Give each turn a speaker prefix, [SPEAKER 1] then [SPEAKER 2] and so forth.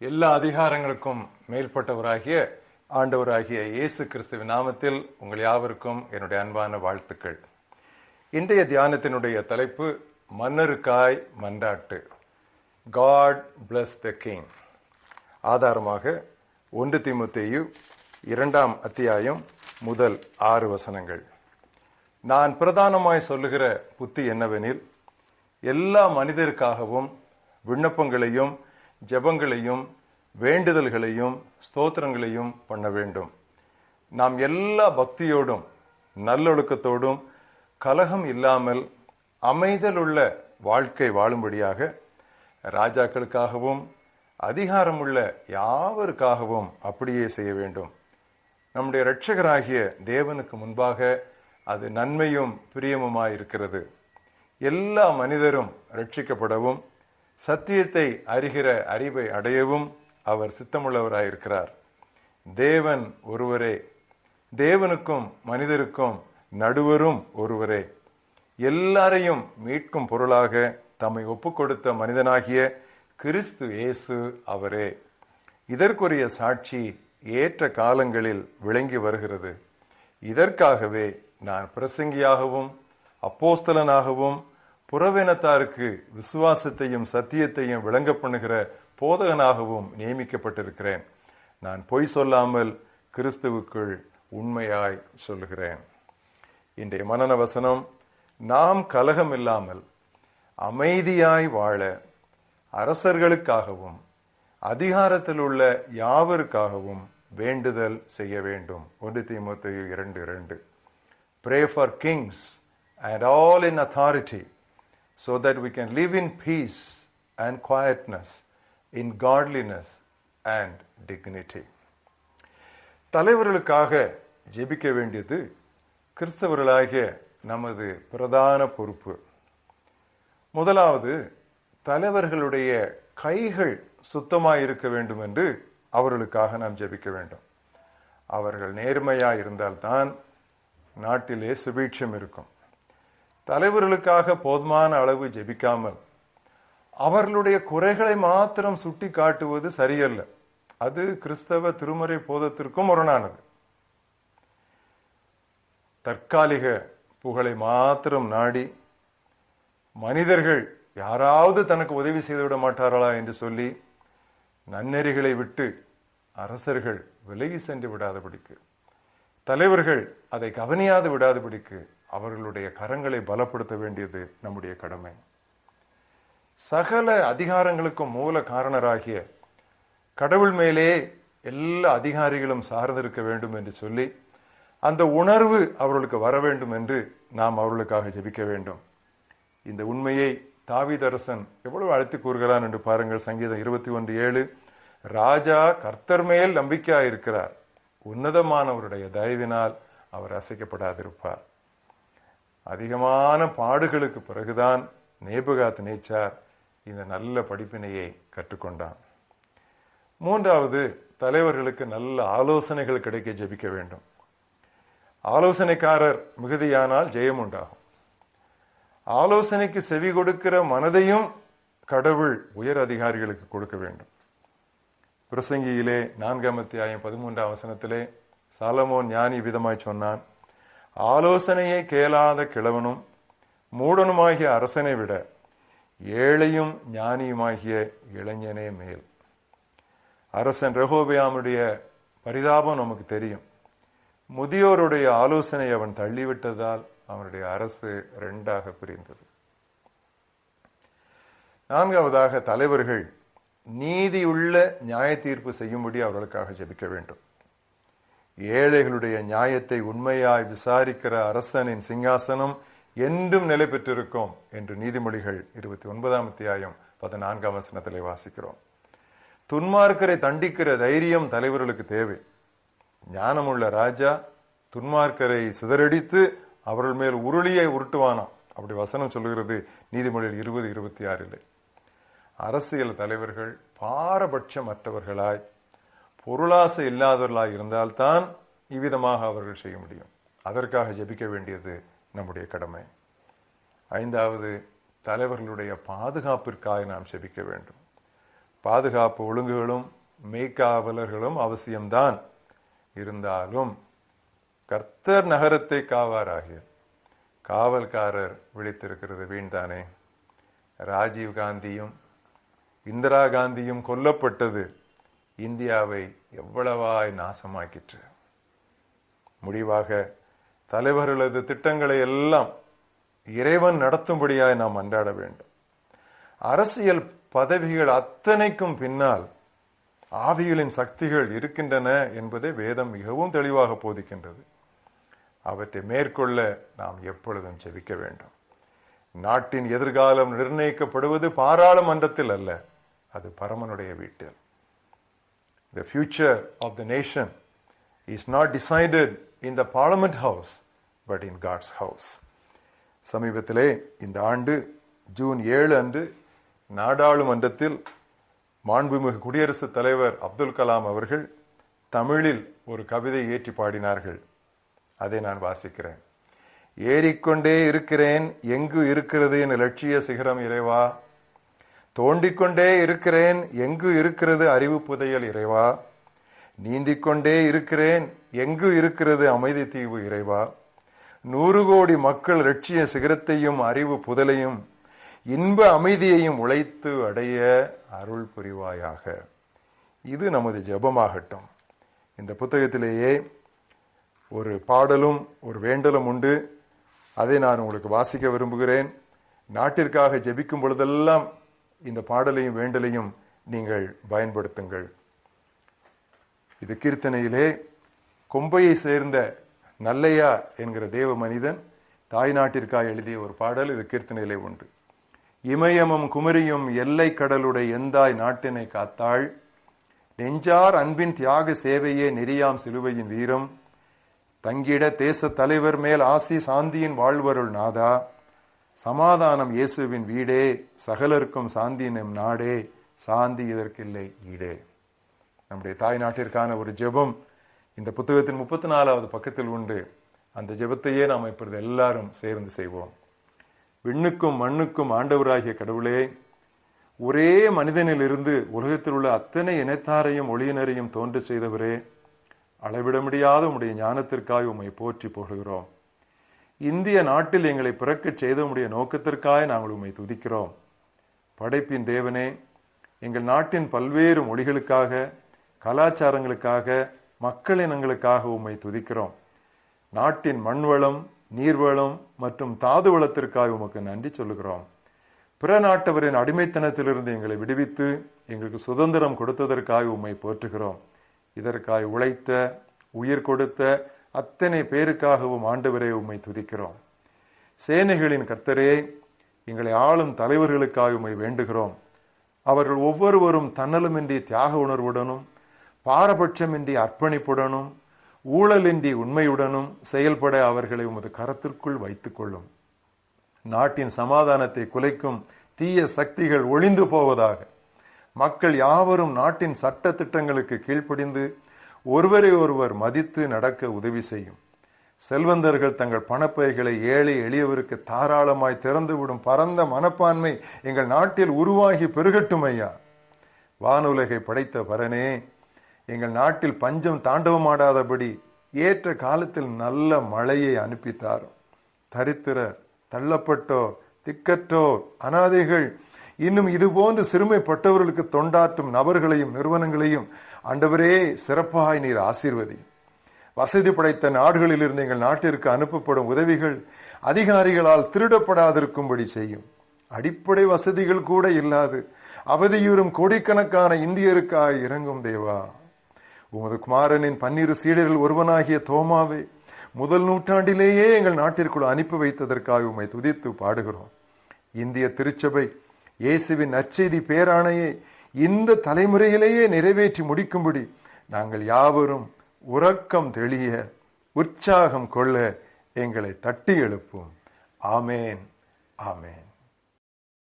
[SPEAKER 1] எல்லா அதிகாரங்களுக்கும் மேல்பட்டவராகிய ஆண்டவராகிய இயேசு கிறிஸ்துவின் நாமத்தில் உங்கள் யாவருக்கும் என்னுடைய அன்பான வாழ்த்துக்கள். இன்றைய தியானத்தினுடைய தலைப்பு மன்னருக்காய் மன்றாட்டு. God bless the king. ஆதாரமாக 1 தீமோத்தேயு 2 அத்தியாயம் முதல் 6 வசனங்கள். நான் பிரதானமாய் சொல்லுகிற புத்தி என்னவெனில், எல்லா மனிதருக்காகவும் விண்ணப்பங்களையும் ஜெபங்களையும் வேண்டுதல்களையும் ஸ்தோத்திரங்களையும் பண்ண வேண்டும். நாம் எல்லா பக்தியோடும் நல்லொழுக்கத்தோடும் கலகம் இல்லாமல் அமைதலுள்ள வாழ்க்கை வாழும்படியாக ராஜாக்களுக்காகவும் அதிகாரமுள்ள யாவருக்காகவும் அப்படியே செய்ய வேண்டும். நம்முடைய இரட்சகராகிய தேவனுக்கு முன்பாக அது நன்மையும் பிரியமுமாயிருக்கிறது. எல்லா மனிதரும் இரட்சிக்கப்படவும் சத்தியத்தை அறிகிற அறிவை அடையவும் அவர் சித்தமுள்ளவராயிருக்கிறார். தேவன் ஒருவரே, தேவனுக்கும் மனிதருக்கும் நடுவரும் ஒருவரே. எல்லாரையும் மீட்கும் பொருளாக தம்மை ஒப்புக்கொடுத்த மனிதனாகிய கிறிஸ்து இயேசு அவரே. இதற்குரிய சாட்சி ஏற்ற காலங்களில் விளங்கி வருகிறது. இதற்காகவே நான் பிரசங்கியாகவும் அப்போஸ்தலனாகவும் புறவினத்தாருக்கு விசுவாசத்தையும் சத்தியத்தையும் விளங்க பண்ணுகிற போதகனாகவும் நியமிக்கப்பட்டிருக்கிறேன். நான் பொய் சொல்லாமல் கிறிஸ்துவுக்குள் உண்மையாய் சொல்லுகிறேன். இன்றைய மனன வசனம், நாம் கலகம் இல்லாமல் அமைதியாய் வாழ அரசர்களுக்காகவும் அதிகாரத்தில் உள்ள யாவருக்காகவும் வேண்டுதல் செய்ய வேண்டும். 1 தீமோத்தேயு 2:2. Pray for kings and all in authority, so that we can live in peace and quietness, in godliness and dignity. தலைவர்களுக்காக ஜெபிக்க வேண்டியது கிறிஸ்தவர்களாகிய நமது பிரதான பொறுப்பு. முதலாவது, தலைவர்களுடைய கைகள் சுத்தமாயிருக்க வேண்டும் என்று அவர்களுக்காக நாம் ஜெபிக்க வேண்டும். அவர்கள் நேர்மையாய் இருந்தால்தான் நாட்டிலே சுபீட்சம் இருக்கும். தலைவர்களுக்காக போதுமான அளவு ஜெபிக்காமல் அவர்களுடைய குறைகளை மாத்திரம் சுட்டி காட்டுவது சரியல்ல. அது கிறிஸ்தவ திருமறை போதத்திற்கும் முரணானது. தற்காலிக புகழை மாத்திரம் நாடி மனிதர்கள் யாராவது தனக்கு உதவி செய்துவிட மாட்டார்களா என்று சொல்லி நன்னெறிகளை விட்டு அரசர்கள் விலகி சென்று விடாதபடிக்கு, தலைவர்கள் அதை கவனியாது விடாதபடிக்கு அவர்களுடைய கரங்களை பலப்படுத்த வேண்டியது நம்முடைய கடமை. சகல அதிகாரங்களுக்கும் மூல காரணராகிய கடவுள் மேலே எல்லா அதிகாரிகளும் சார்ந்திருக்க வேண்டும் என்று சொல்லி அந்த உணர்வு அவர்களுக்கு வர வேண்டும் என்று நாம் அவர்களுக்காக ஜெபிக்க வேண்டும். இந்த உண்மையை தாவீதரசன் எவ்வளவு அழைத்து கூறுகிறான் என்று பாருங்கள். சங்கீதம் 21:7, ராஜா கர்த்தர் மேல் நம்பிக்கையாயிருக்கிறார், உன்னதமானவருடைய தயவினால் அவர் அசைக்கப்படாதிருப்பார். அதிகமான பாடுகளுக்கு பிறகுதான் நேபுகாத் நேச்சார் இந்த நல்ல படிப்பினையை கற்றுக்கொண்டான். மூன்றாவது, தலைவர்களுக்கு நல்ல ஆலோசனைகள் கிடைக்க ஜெபிக்க வேண்டும். ஆலோசனைக்காரர் மிகுதியானால் ஜெயம் உண்டாகும். ஆலோசனைக்கு செவி கொடுக்கிற மனதையும் கடவுள் உயர் அதிகாரிகளுக்கு கொடுக்க வேண்டும். பிரசங்கியிலே 4 அத்தியாயம் 13 வசனத்திலே சாலமோன் ஞானி விதமாய் சொன்னான், ஆலோசனையை கேளாத கிழவனும் மூடனுமாகிய அரசனை விட ஏழையும் ஞானியுமாகிய இளைஞனே மேல். அரசன் ரெகோபெயாமுடைய பரிதாபம் நமக்கு தெரியும். முதியோருடைய ஆலோசனை அவன் தள்ளிவிட்டதால் அவனுடைய அரசு 2ஆக பிரிந்தது. நான்காவதாக, தலைவர்கள் நீதியுள்ள நியாய தீர்ப்பு செய்யும்படி அவர்களுக்காக ஜெபிக்க வேண்டும். ஏழைகளுடைய நியாயத்தை உண்மையாய் விசாரிக்கிற அரசனின் சிங்காசனம் என்றும் நிலை பெற்றிருக்கும் என்று நீதிமொழிகள் 29 அத்தியாயம் 14 வசனத்திலே வாசிக்கிறோம். துன்மார்க்கரை தண்டிக்கிற தைரியம் தலைவர்களுக்கு தேவை. ஞானமுள்ள ராஜா துன்மார்க்கரை சிதறடித்து அவர்கள் மேல் உருளியை உருட்டுவானாம். அப்படி வசனம் சொல்லுகிறது நீதிமொழிகள் 20:26. அரசியல் தலைவர்கள் பாரபட்சமற்றவர்களாய் பொருளாசை இல்லாதவர்களாய் இருந்தால்தான் இவ்விதமாக அவர்கள் செய்ய முடியும். அதற்காக ஜெபிக்க வேண்டியது நம்முடைய கடமை. ஐந்தாவது, தலைவர்களுடைய பாதுகாப்பிற்காக நாம் ஜெபிக்க வேண்டும். பாதுகாப்பு ஒழுங்குகளும் மெய்க்காவலர்களும் அவசியம்தான். இருந்தாலும் கர்த்தர் நகரத்தை காவாராகிய காவல்காரர் விழித்திருக்கிறது வீண்தானே. ராஜீவ் காந்தியும் இந்திரா காந்தியும் கொல்லப்பட்டது இந்தியாவை எவ்வளவாய் நாசமாக்கிற்று. முடிவாக தலைவர்களது திட்டங்களை எல்லாம் இறைவன் நடத்தும்படியாய் நாம் அன்றாட வேண்டும். அரசியல் பதவிகள் அத்தனைக்கும் பின்னால் ஆவிகளின் சக்திகள் இருக்கின்றன என்பதை வேதம் மிகவும் தெளிவாக போதிக்கின்றது. அவற்றை மேற்கொள்ள நாம் எப்பொழுதும் ஜெபிக்க வேண்டும். நாட்டின் எதிர்காலம் நிர்ணயிக்கப்படுவது பாராளுமன்றத்தில் அல்ல, அது பரமனுடைய வீட்டில். The future of the nation is not decided in the parliament house but in God's house. சமீபத்திலே இந்த ஆண்டு ஜூன் 7 அன்று நாடாளுமன்றத்தில் மாண்புமிகு குடியரசுத் தலைவர் அப்துல் கலாம் அவர்கள் தமிழில் ஒரு கவிதை ஏற்றி பாடினார்கள். அதை நான் வாசிக்கிறேன். ஏறிக்கொண்டே இருக்கிறேன் எங்கு இருக்கிறது என் லட்சிய சிகரம் இறைவா, தோண்டிக்கொண்டே இருக்கிறேன் எங்கு இருக்கிறது அறிவு புதையல் இறைவா, நீந்திக்கொண்டே இருக்கிறேன் எங்கு இருக்கிறது அமைதி தீவு இறைவா, 100 கோடி மக்கள் லட்சிய சிகரத்தையும் அறிவு புதலையும் இன்ப அமைதியையும் உழைத்து அடைய அருள் புரிவாயாக. இது நமது ஜெபமாகட்டும். இந்த புத்தகத்திலேயே ஒரு பாடலும் ஒரு வேண்டலும் உண்டு. அதை நான் உங்களுக்கு வாசிக்க விரும்புகிறேன். நாட்டிற்காக ஜெபிக்கும் பொழுதெல்லாம் இந்த பாடலையும் வேண்டலையும் நீங்கள் பயன்படுத்துங்கள். இது கீர்த்தனையிலே கொம்பையை சேர்ந்த நல்லையா என்கிற தேவ மனிதன் தாய் நாட்டிற்காக எழுதிய ஒரு பாடல். இது கீர்த்தனையிலே உண்டு. இமயமும் குமரியும் எல்லை கடலுடைய எந்தாய் நாட்டினை காத்தாள், நெஞ்சார் அன்பின் தியாக சேவையே நெறியாம் சிலுவையின் வீரம், தங்கிட தேச தலைவர் மேல் ஆசி சாந்தியின் வாழ்வருள் நாதா, சமாதானம் இயேசுவின் வீடே, சகலருக்கும் சாந்தியின் நாடே, சாந்தி இதற்கில்லை ஈடே. நம்முடைய தாய் நாட்டிற்கான ஒரு ஜெபம் இந்த புத்தகத்தின் 34வது பக்கத்தில் உண்டு. அந்த ஜெபத்தையே நாம் இப்பொழுது எல்லாரும் சேர்ந்து செய்வோம். விண்ணுக்கும் மண்ணுக்கும் ஆண்டவராகிய கடவுளே, ஒரே மனிதனில் இருந்து உலகத்தில் உள்ள அத்தனை இனத்தாரையும் ஒளியினரையும் தோன்ற செய்தவரே, அளவிட முடியாத உம்முடைய ஞானத்திற்காக உம்மை போற்றி புகழ்கிறோம். இந்திய நாட்டில் எங்களை பிறக்கச் செய்த உம்முடைய நோக்கத்திற்காக நாங்கள் உம்மை துதிக்கிறோம். படைப்பின் தேவனே, எங்கள் நாட்டின் பல்வேறு மொழிகளுக்காக, கலாச்சாரங்களுக்காக, மக்களினங்களுக்காக உம்மை துதிக்கிறோம். நாட்டின் மண்வளம், நீர்வளம் மற்றும் தாது வளத்திற்காக உமக்கு நன்றி சொல்லுகிறோம். பிற நாட்டவரின் அடிமைத்தனத்திலிருந்து எங்களை விடுவித்து எங்களுக்கு சுதந்திரம் கொடுத்ததற்காக உம்மை போற்றுகிறோம். இதற்காக உழைத்த, உயிர் கொடுத்த அத்தனை பேருக்காகவும் ஆண்டவரே உம்மை துதிக்கிறோம். சேனைகளின் கர்த்தரே, எங்களை ஆளும் தலைவர்களுக்காக உம்மை வேண்டுகிறோம். அவர்கள் ஒவ்வொருவரும் தன்னலமின்றி தியாக உணர்வுடனும் பாரபட்சமின்றி அர்ப்பணிப்புடனும் ஊழலின்றி உண்மையுடனும் செயல்பட அவர்களை உமது கரத்திற்குள் வைத்துக் கொள்ளும். நாட்டின் சமாதானத்தை குலைக்கும் தீய சக்திகள் ஒளிந்து போவதாக. மக்கள் யாவரும் நாட்டின் சட்ட திட்டங்களுக்கு கீழ்ப்படிந்து ஒருவரை ஒருவர் மதித்து நடக்க உதவி செய்யும். செல்வந்தர்கள் தங்கள் பணப்பைகளை ஏழை எளியவருக்கு தாராளமாய் திறந்துவிடும் பரந்த மனப்பான்மை எங்கள் நாட்டில் உருவாகி பெருகட்டும் ஐயா. வானுலகை படைத்த பரனே, எங்கள் நாட்டில் பஞ்சம் தாண்டவமாடாதபடி ஏற்ற காலத்தில் நல்ல மழையை அனுப்பித்தாரும். தரித்திரர், தள்ளப்பட்டோர், திக்கற்றோர், அனாதைகள், இன்னும் இதுபோன்று சிறுமைப்பட்டவர்களுக்கு தொண்டாற்றும் நபர்களையும் நிறுவனங்களையும் ஆண்டவரே சிறப்பாய் நீர் ஆசீர்வதி. வசதி படைத்த நாடுகளில் இருந்து எங்கள் நாட்டிற்கு அனுப்பப்படும் உதவிகள் அதிகாரிகளால் திருடப்படாதிருக்கும்படி செய்யும். அடிப்படை வசதிகள் கூட இல்லாது அவதியுறும் கோடிக்கணக்கான இந்தியருக்காய் இறங்கும் தேவா. உமது குமாரனின் 12 சீடர்கள் ஒருவனாகிய தோமாவை முதல் நூற்றாண்டிலேயே எங்கள் நாட்டிற்குள் அனுப்பி வைத்ததற்காக உம்மை துதித்து பாடுகிறோம். இந்திய திருச்சபை இயேசுவின் நற்செய்தி பேராணையை இந்த தலைமுறையிலேயே நிறைவேற்றி முடிக்கும்படி நாங்கள் யாவரும் உறக்கம் தெளிய, உற்சாகம் கொள்ள எங்களை தட்டி எழுப்பும். ஆமேன், ஆமேன்.